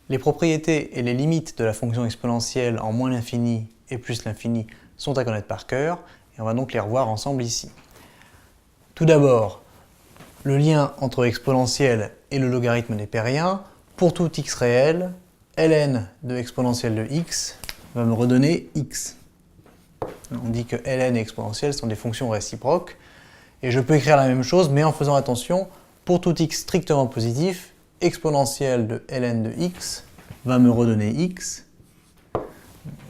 Les propriétés et les limites de la fonction exponentielle en moins l'infini et plus l'infini sont à connaître par cœur, et on va donc les revoir ensemble ici. Tout d'abord, le lien entre exponentielle et le logarithme népérien. Pour tout x réel, ln de exponentielle de x va me redonner x. On dit que ln et exponentielle sont des fonctions réciproques, et je peux écrire la même chose, mais en faisant attention, pour tout x strictement positif, exponentielle de ln de x va me redonner x.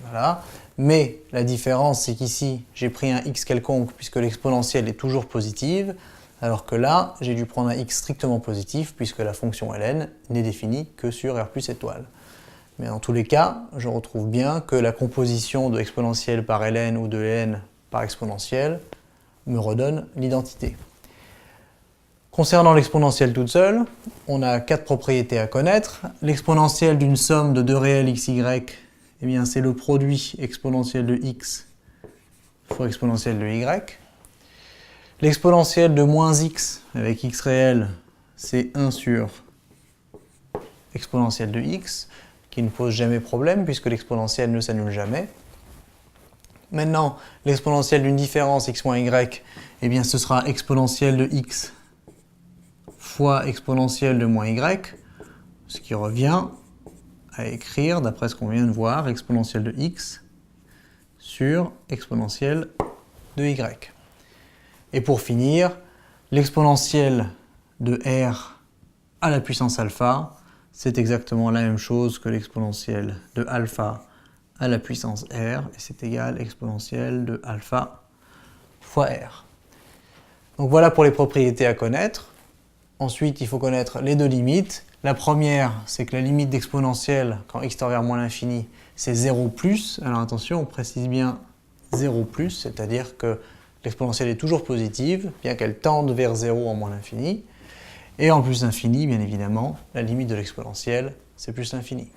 Voilà. Mais la différence, c'est qu'ici, j'ai pris un x quelconque puisque l'exponentielle est toujours positive, alors que là, j'ai dû prendre un x strictement positif puisque la fonction ln n'est définie que sur r plus étoile. Mais dans tous les cas, je retrouve bien que la composition de exponentielle par ln ou de ln par exponentielle me redonne l'identité. Concernant l'exponentielle toute seule, on a 4 propriétés à connaître. L'exponentielle d'une somme de deux réels xy, eh bien c'est le produit exponentielle de x fois exponentielle de y. L'exponentielle de moins x avec x réel, c'est 1 sur exponentielle de x, qui ne pose jamais problème puisque l'exponentielle ne s'annule jamais. Maintenant, l'exponentielle d'une différence x moins y, eh bien ce sera exponentielle de x fois exponentielle de moins y, ce qui revient à écrire, d'après ce qu'on vient de voir, exponentielle de x sur exponentielle de y. Et pour finir, l'exponentielle de r à la puissance alpha, c'est exactement la même chose que l'exponentielle de alpha à la puissance r, et c'est égal exponentielle de alpha fois r. Donc voilà pour les propriétés à connaître. Ensuite, il faut connaître les deux limites. La première, c'est que la limite d'exponentielle, quand x tend vers moins l'infini, c'est 0 plus. Alors attention, on précise bien 0 plus, c'est-à-dire que l'exponentielle est toujours positive, bien qu'elle tende vers 0 en moins l'infini. Et en plus l'infini, bien évidemment, la limite de l'exponentielle, c'est plus l'infini.